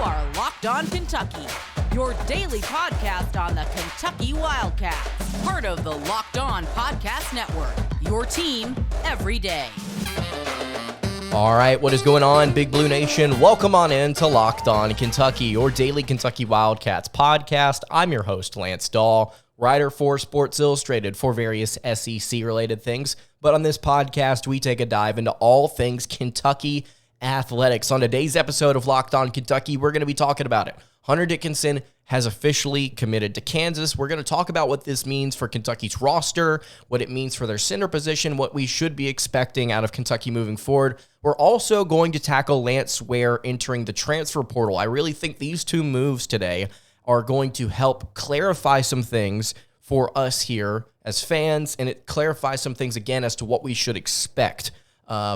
are Locked On Kentucky, your daily podcast on the Kentucky Wildcats, part of the Locked On Podcast Network, your team every day. All right, what is going on, Big Blue Nation? Welcome on in to Locked On Kentucky, your daily Kentucky Wildcats podcast. I'm your host, Lance Dawe, writer for Sports Illustrated for various SEC-related things. But on this podcast, we take a dive into all things Kentucky athletics. On today's episode of Locked On Kentucky, we're going to be talking about it. Hunter Dickinson has officially committed to Kansas. We're going to talk about what this means for Kentucky's roster, what it means for their center position, what we should be expecting out of Kentucky moving forward. We're also going to tackle Lance Ware entering the transfer portal. I really think these two moves today are going to help clarify some things for us here as fans, and it clarifies some things again as to what we should expect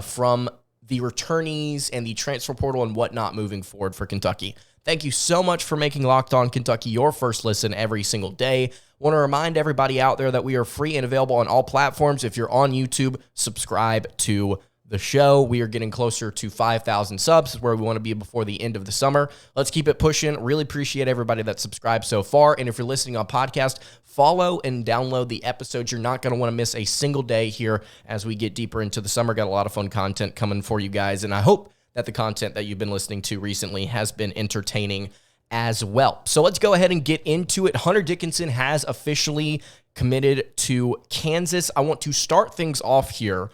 from the returnees and the transfer portal and whatnot moving forward for Kentucky. Thank you so much for making Locked On Kentucky your first listen every single day. Want to remind everybody out there that we are free and available on all platforms. If you're on YouTube, subscribe to the show. We are getting closer to 5,000 subs, where we want to be before the end of the summer. Let's keep it pushing. Really appreciate everybody that subscribed so far. And if you're listening on podcast, follow and download the episodes. You're not going to want to miss a single day here as we get deeper into the summer. Got a lot of fun content coming for you guys, and I hope that the content that you've been listening to recently has been entertaining as well. So let's go ahead and get into it. Hunter Dickinson has officially committed to Kansas. I want to start things off here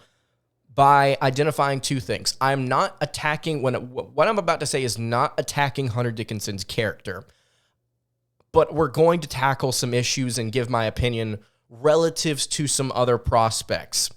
by identifying two things. I'm not attacking, what I'm about to say is not attacking Hunter Dickinson's character, but we're going to tackle some issues and give my opinion relatives to some other prospects.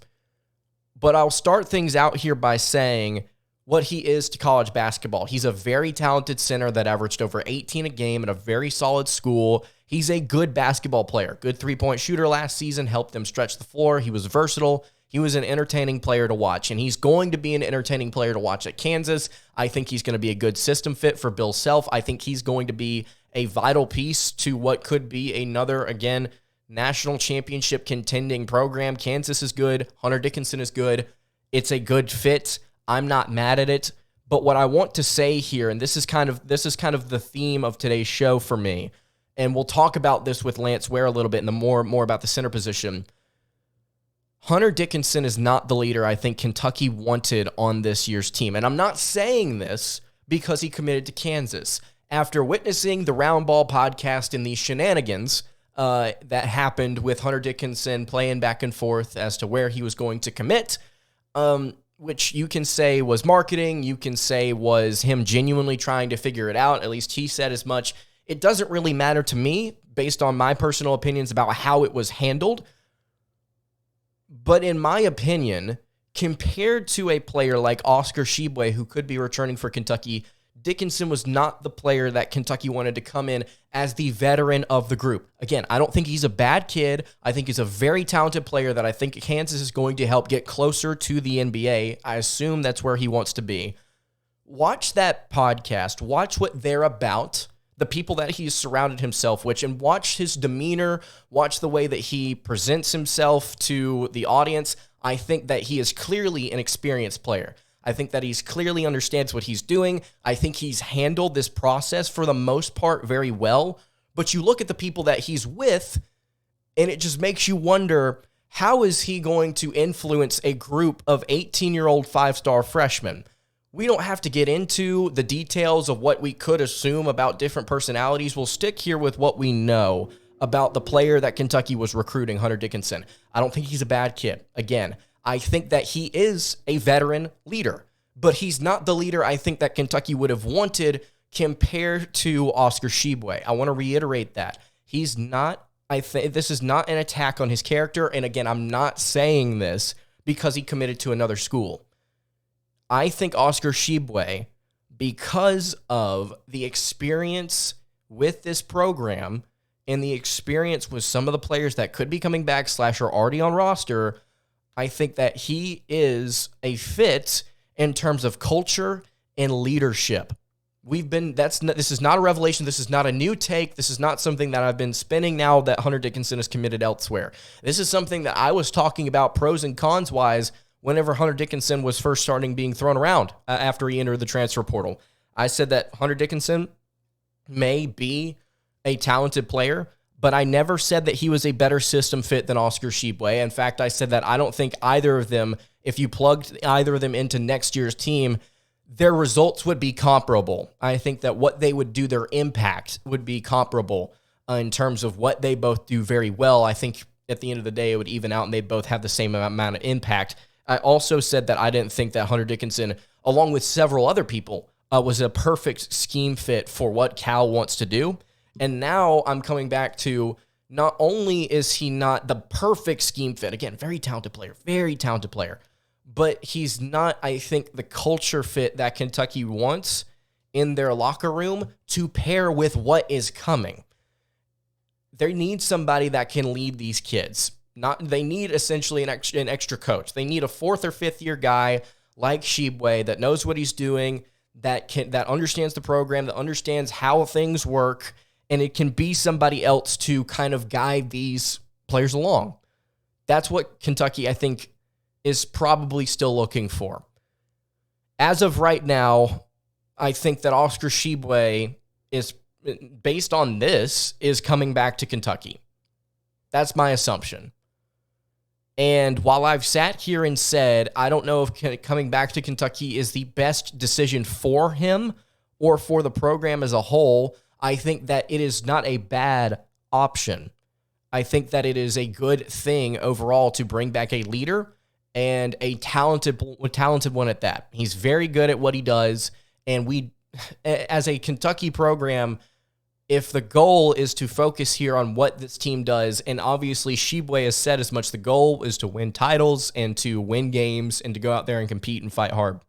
But I'll start things out here by saying what he is to college basketball. He's a very talented center that averaged over 18 a game at a very solid school. He's a good basketball player, good three-point shooter last season, helped them stretch the floor. He was versatile. He was an entertaining player to watch, and he's going to be an entertaining player to watch at Kansas. I think he's going to be a good system fit for Bill Self. I think he's going to be a vital piece to what could be another, again, national championship contending program. Kansas is good. Hunter Dickinson is good. It's a good fit. I'm not mad at it. But what I want to say here, and this is kind of the theme of today's show for me, and we'll talk about this with Lance Ware a little bit and more about the center position. Hunter Dickinson is not the leader I think Kentucky wanted on this year's team. And I'm not saying this because he committed to Kansas. After witnessing the Round Ball podcast and the shenanigans that happened with Hunter Dickinson playing back and forth as to where he was going to commit, which you can say was marketing, you can say was him genuinely trying to figure it out, at least he said as much. It doesn't really matter to me based on my personal opinions about how it was handled. But in my opinion, compared to a player like Oscar Tshiebwe, who could be returning for Kentucky, Dickinson was not the player that Kentucky wanted to come in as the veteran of the group. Again, I don't think he's a bad kid. I think he's a very talented player that I think Kansas is going to help get closer to the NBA. I assume that's where he wants to be. Watch that podcast. Watch what they're about, the people that he's surrounded himself with, and watch his demeanor, watch the way that he presents himself to the audience. I think that he is clearly an experienced player. I think that he's clearly understands what he's doing. I think he's handled this process for the most part very well. But you look at the people that he's with, and it just makes you wonder, how is he going to influence a group of 18-year-old five-star freshmen? We don't have to get into the details of what we could assume about different personalities. We'll stick here with what we know about the player that Kentucky was recruiting, Hunter Dickinson. I don't think he's a bad kid. Again, I think that he is a veteran leader, but he's not the leader I think that Kentucky would have wanted compared to Oscar Tshiebwe. I want to reiterate that. He's not, this is not an attack on his character, and again, I'm not saying this because he committed to another school. I think Oscar Tshiebwe, because of the experience with this program and the experience with some of the players that could be coming back / are already on roster, I think that he is a fit in terms of culture and leadership. This is not a revelation. This is not a new take. This is not something that I've been spinning now that Hunter Dickinson is committed elsewhere. This is something that I was talking about pros and cons wise whenever Hunter Dickinson was first starting being thrown around after he entered the transfer portal. I said that Hunter Dickinson may be a talented player, but I never said that he was a better system fit than Oscar Tshiebwe. In fact, I said that I don't think either of them, if you plugged either of them into next year's team, their results would be comparable. I think that what they would do, their impact would be comparable in terms of what they both do very well. I think at the end of the day, it would even out and they'd both have the same amount of impact. I also said that I didn't think that Hunter Dickinson, along with several other people, was a perfect scheme fit for what Cal wants to do. And now I'm coming back to, not only is he not the perfect scheme fit, again, very talented player, but he's not, I think, the culture fit that Kentucky wants in their locker room to pair with what is coming. They need somebody that can lead these kids. They need essentially an extra coach. They need a 4th or 5th year guy like Tshiebwe that knows what he's doing, that understands the program, that understands how things work, and it can be somebody else to kind of guide these players along. That's what Kentucky, I think, is probably still looking for. As of right now, I think that Oscar Tshiebwe is, based on this, is coming back to Kentucky. That's my assumption. And while I've sat here and said, I don't know if coming back to Kentucky is the best decision for him or for the program as a whole, I think that it is not a bad option. I think that it is a good thing overall to bring back a leader and a talented one at that. He's very good at what he does. And we, as a Kentucky program, if the goal is to focus here on what this team does, and obviously Tshiebwe has said as much, the goal is to win titles and to win games and to go out there and compete and fight hard.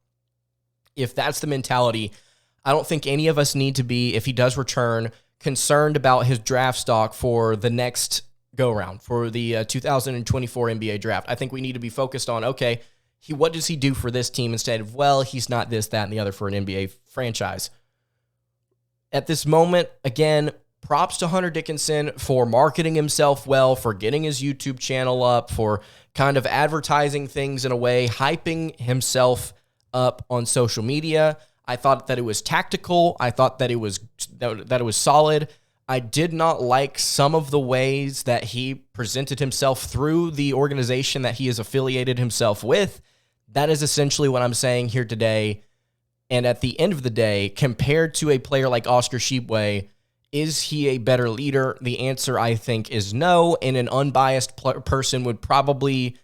If that's the mentality, I don't think any of us need to be, if he does return, concerned about his draft stock for the next go-around, for the 2024 NBA draft. I think we need to be focused on, okay, what does he do for this team instead of, well, he's not this, that, and the other for an NBA franchise. At this moment, again, props to Hunter Dickinson for marketing himself well, for getting his YouTube channel up, for kind of advertising things in a way, hyping himself up on social media. I thought that it was tactical. I thought that it was solid. I did not like some of the ways that he presented himself through the organization that he has affiliated himself with. That is essentially what I'm saying here today. And at the end of the day, compared to a player like Oscar Tshiebwe, is he a better leader? The answer, I think, is no, and an unbiased person would probably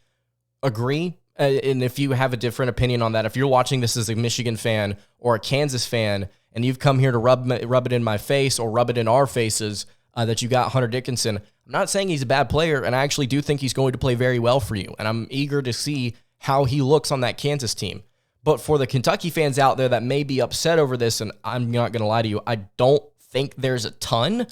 agree. And if you have a different opinion on that, if you're watching this as a Michigan fan or a Kansas fan, and you've come here to rub it in my face or rub it in our faces that you got Hunter Dickinson, I'm not saying he's a bad player, and I actually do think he's going to play very well for you, and I'm eager to see how he looks on that Kansas team. But for the Kentucky fans out there that may be upset over this, and I'm not going to lie to you, I don't think there's a ton.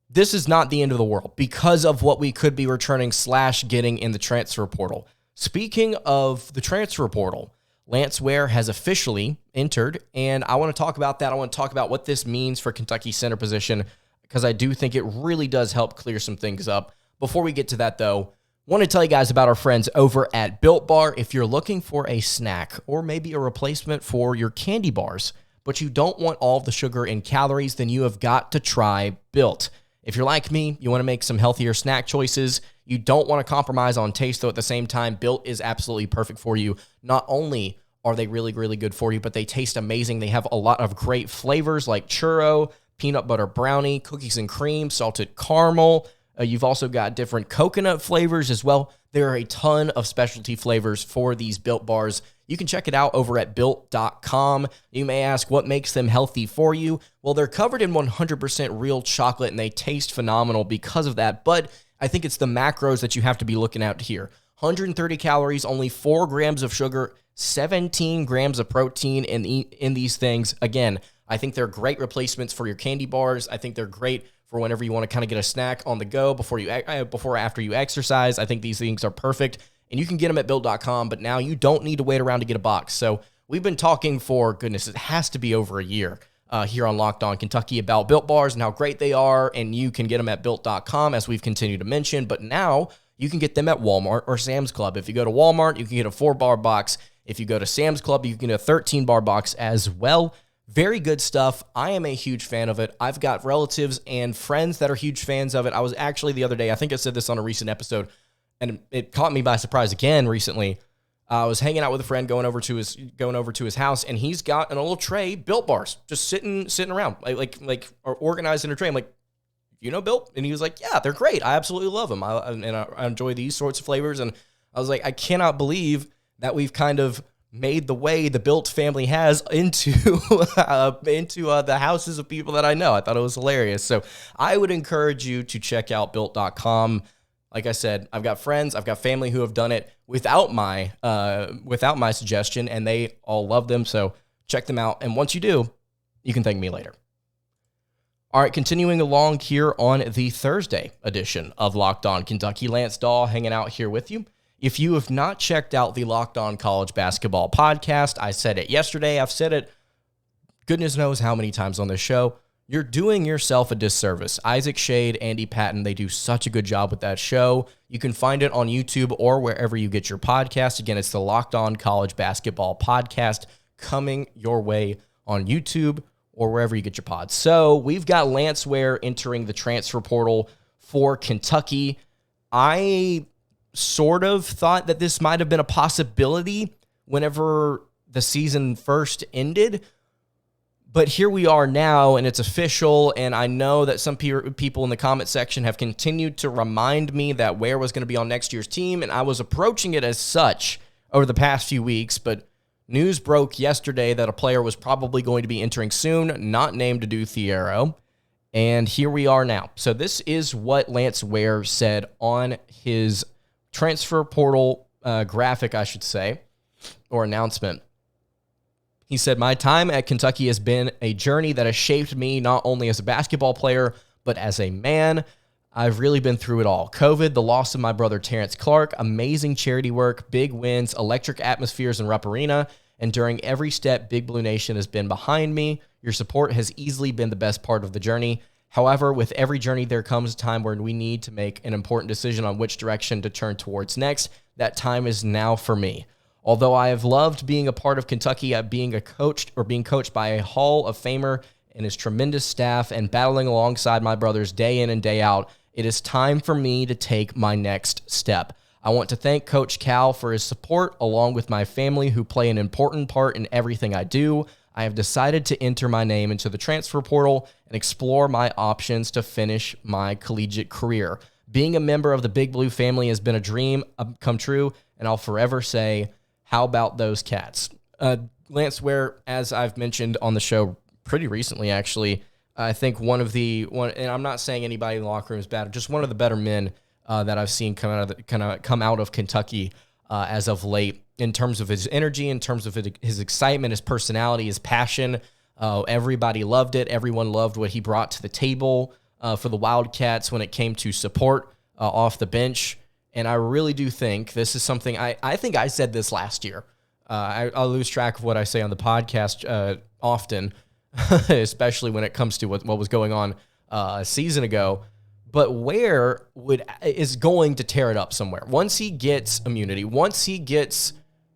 This is not the end of the world because of what we could be returning / getting in the transfer portal. Speaking of the transfer portal, Lance Ware has officially entered, and I want to talk about that. I want to talk about what this means for Kentucky's center position because I do think it really does help clear some things up. Before we get to that, though, I want to tell you guys about our friends over at Built Bar. If you're looking for a snack or maybe a replacement for your candy bars, but you don't want all of the sugar and calories, then you have got to try Built. If you're like me, you want to make some healthier snack choices, you don't want to compromise on taste, though at the same time, Built is absolutely perfect for you. Not only are they really, really good for you, but they taste amazing. They have a lot of great flavors like churro, peanut butter brownie, cookies and cream, salted caramel. You've also got different coconut flavors as well. There are a ton of specialty flavors for these Built Bars. You can check it out over at Built.com. You may ask, what makes them healthy for you? Well, they're covered in 100% real chocolate, and they taste phenomenal because of that. But I think it's the macros that you have to be looking at here. 130 calories, only 4 grams of sugar, 17 grams of protein in these things. Again, I think they're great replacements for your candy bars. I think they're great for whenever you want to kind of get a snack on the go before or after you exercise. I think these things are perfect, and you can get them at Built.com, but now you don't need to wait around to get a box. So we've been talking for, goodness, it has to be over a year here on Locked On Kentucky about Built Bars and how great they are, and you can get them at Built.com, as we've continued to mention, but now you can get them at Walmart or Sam's Club. If you go to Walmart, you can get a 4-bar box. If you go to Sam's Club, you can get a 13-bar box as well. Very good stuff. I am a huge fan of it. I've got relatives and friends that are huge fans of it. I was actually the other day, I think I said this on a recent episode, and it caught me by surprise again recently. I was hanging out with a friend going over to his house, and he's got in a little tray Built bars just sitting around, like organized in a tray. I'm like, you know Built? And he was like, yeah, they're great. I absolutely love them. I enjoy these sorts of flavors. And I was like, I cannot believe that we've kind of made the way the Built family has into the houses of people that I know. I thought it was hilarious. So I would encourage you to check out Built.com. Like I said, I've got friends, I've got family who have done it without my suggestion, and they all love them. So check them out. And once you do, you can thank me later. All right, continuing along here on the Thursday edition of Locked On Kentucky, Lance Dawe hanging out here with you. If you have not checked out the Locked On College Basketball Podcast, I said it yesterday, I've said it goodness knows how many times on this show, you're doing yourself a disservice. Isaac Shade, Andy Patton, they do such a good job with that show. You can find it on YouTube or wherever you get your podcast. Again, it's the Locked On College Basketball Podcast coming your way on YouTube or wherever you get your pods. So we've got Lance Ware entering the transfer portal for Kentucky. I sort of thought that this might have been a possibility whenever the season first ended, but here we are now, and it's official, and I know that some people in the comment section have continued to remind me that Ware was going to be on next year's team, and I was approaching it as such over the past few weeks, but news broke yesterday that a player was probably going to be entering soon, not named Dawe Thiero, and here we are now. So this is what Lance Ware said on his transfer portal graphic, I should say, or announcement. He said, my time at Kentucky has been a journey that has shaped me not only as a basketball player, but as a man. I've really been through it all. COVID, the loss of my brother Terrence Clark, amazing charity work, big wins, electric atmospheres in Rupp Arena, and during every step, Big Blue Nation has been behind me. Your support has easily been the best part of the journey. However, with every journey, there comes a time where we need to make an important decision on which direction to turn towards next. That time is now for me. Although I have loved being a part of Kentucky, being coached by a Hall of Famer and his tremendous staff and battling alongside my brothers day in and day out, it is time for me to take my next step. I want to thank Coach Cal for his support, along with my family who play an important part in everything I do. I have decided to enter my name into the transfer portal and explore my options to finish my collegiate career. Being a member of the Big Blue family has been a dream come true, and I'll forever say, how about those cats? Lance Ware, as I've mentioned on the show pretty recently, actually, I think one, and I'm not saying anybody in the locker room is bad, just one of the better men that I've seen come out of Kentucky as of late, in terms of his energy, in terms of his excitement, his personality, his passion. Everybody loved it. Everyone loved what he brought to the table for the Wildcats when it came to support off the bench. And I really do think this is something, I think I said this last year. I lose track of what I say on the podcast often, especially when it comes to what was going on a season ago. But Ware is going to tear it up somewhere. Once he gets immunity, once he gets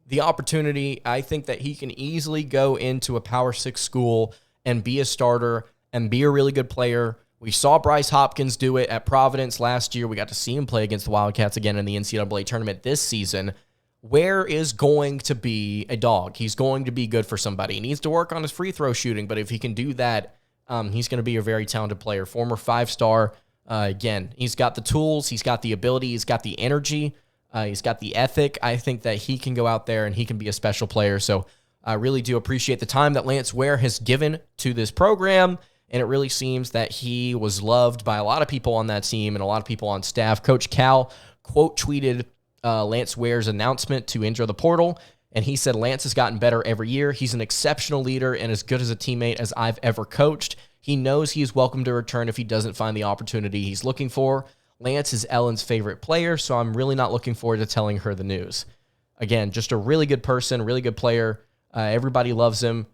the opportunity, I think that he can easily go into a Power 6 school and be a starter and be a really good player. We saw Bryce Hopkins do it at Providence last year. We got to see him play against the Wildcats again in the NCAA tournament this season. Ware is going to be a dog. He's going to be good for somebody. He needs to work on his free throw shooting, but if he can do that, he's going to be a very talented player. Former 5-star. Again, he's got the tools. He's got the ability. He's got the energy. He's got the ethic. I think that he can go out there and he can be a special player. So I really do appreciate the time that Lance Ware has given to this program. And it really seems that he was loved by a lot of people on that team and a lot of people on staff. Coach Cal quote tweeted Lance Ware's announcement to enter the portal, and he said, Lance has gotten better every year. He's an exceptional leader and as good as a teammate as I've ever coached. He knows he is welcome to return if he doesn't find the opportunity he's looking for. Lance is Ellen's favorite player, so I'm really not looking forward to telling her the news. Again, just a really good person, really good player. Everybody loves him,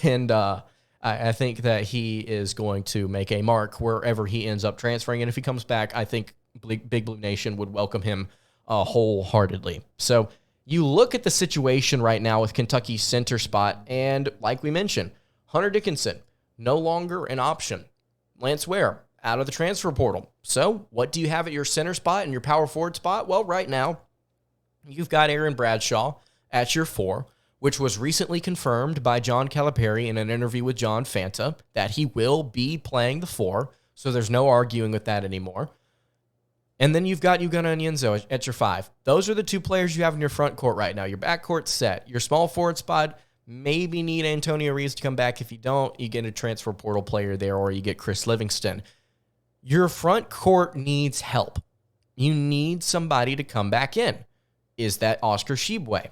and I think that he is going to make a mark wherever he ends up transferring. And if he comes back, I think Big Blue Nation would welcome him wholeheartedly. So you look at the situation right now with Kentucky's center spot, and like we mentioned, Hunter Dickinson, no longer an option. Lance Ware, out of the transfer portal. So what do you have at your center spot and your power forward spot? Well, right now, you've got Aaron Bradshaw at your 4, which was recently confirmed by John Calipari in an interview with John Fanta that he will be playing the 4. So there's no arguing with that anymore. And then you've got Ugonna Onyenso at your 5. Those are the 2 players you have in your front court right now. Your back court's set. Your small forward spot, maybe need Antonio Reeves to come back. If you don't, you get a transfer portal player there, or you get Chris Livingston. Your front court needs help. You need somebody to come back in. Is that Oscar Tshiebwe?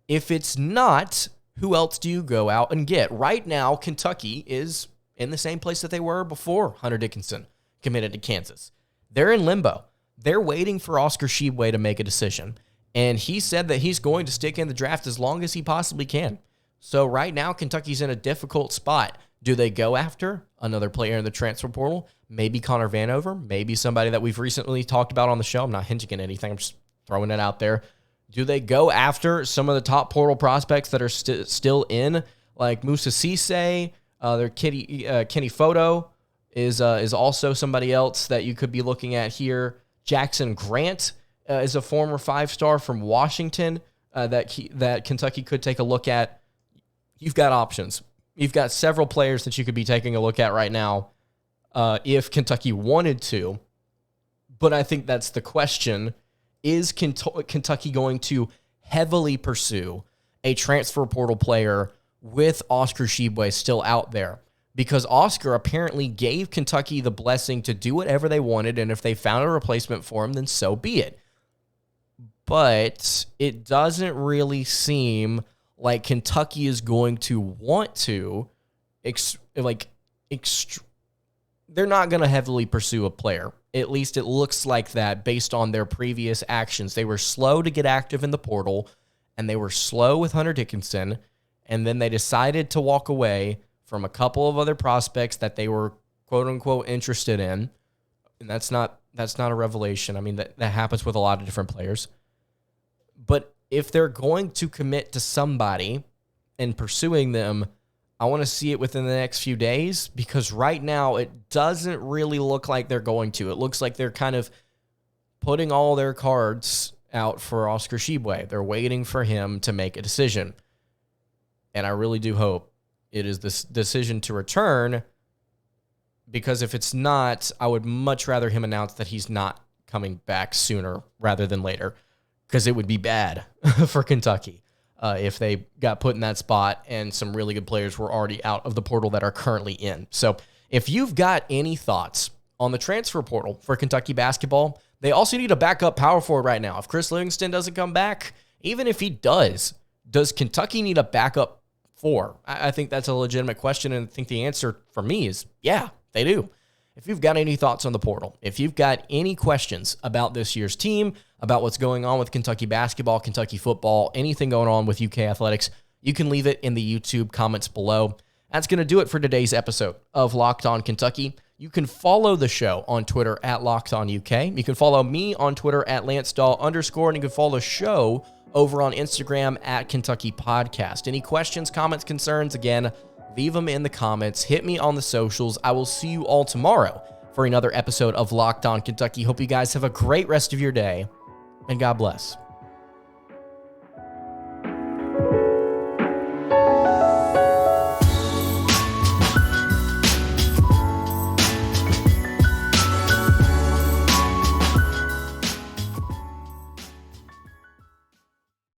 If it's not, who else do you go out and get? Right now, Kentucky is in the same place that they were before Hunter Dickinson committed to Kansas. They're in limbo. They're waiting for Oscar Tshiebwe to make a decision. And he said that he's going to stick in the draft as long as he possibly can. So right now, Kentucky's in a difficult spot. Do they go after another player in the transfer portal? Maybe Connor Vanover, maybe somebody that we've recently talked about on the show. I'm not hinting at anything. I'm just throwing it out there. Do they go after some of the top portal prospects that are still in, like Musa Cisse? Their Kenny Photo is also somebody else that you could be looking at here. Jackson Grant is a former 5-star from Washington that Kentucky could take a look at. You've got options. You've got several players that you could be taking a look at right now if Kentucky wanted to. But I think that's the question. Is Kentucky going to heavily pursue a transfer portal player with Oscar Tshiebwe still out there? Because Oscar apparently gave Kentucky the blessing to do whatever they wanted, and if they found a replacement for him, then so be it. But it doesn't really seem like Kentucky is going to want to, they're not going to heavily pursue a player. At least it looks like that based on their previous actions. They were slow to get active in the portal, and they were slow with Hunter Dickinson, and then they decided to walk away from a couple of other prospects that they were quote-unquote interested in. And that's not a revelation. I mean, that happens with a lot of different players. But if they're going to commit to somebody and pursuing them, I want to see it within the next few days, because right now it doesn't really look like they're going to. It looks like they're kind of putting all their cards out for Oscar Tshiebwe. They're waiting for him to make a decision. And I really do hope it is this decision to return, because if it's not, I would much rather him announce that he's not coming back sooner rather than later, because it would be bad for Kentucky if they got put in that spot and some really good players were already out of the portal that are currently in. So if you've got any thoughts on the transfer portal for Kentucky basketball, they also need a backup power forward right now. If Chris Livingston doesn't come back, even if he does Kentucky need a backup 4? I think that's a legitimate question, and I think the answer for me is yeah, they do. If you've got any thoughts on the portal, if you've got any questions about this year's team, about what's going on with Kentucky basketball, Kentucky football, anything going on with UK athletics, you can leave it in the YouTube comments below. That's going to do it for today's episode of Locked On Kentucky. You can follow the show on Twitter at Locked On UK. You can follow me on Twitter at LanceDawe_, and you can follow the show over on Instagram at Kentucky Podcast. Any questions, comments, concerns, again, leave them in the comments. Hit me on the socials. I will see you all tomorrow for another episode of Locked On Kentucky. Hope you guys have a great rest of your day, and God bless.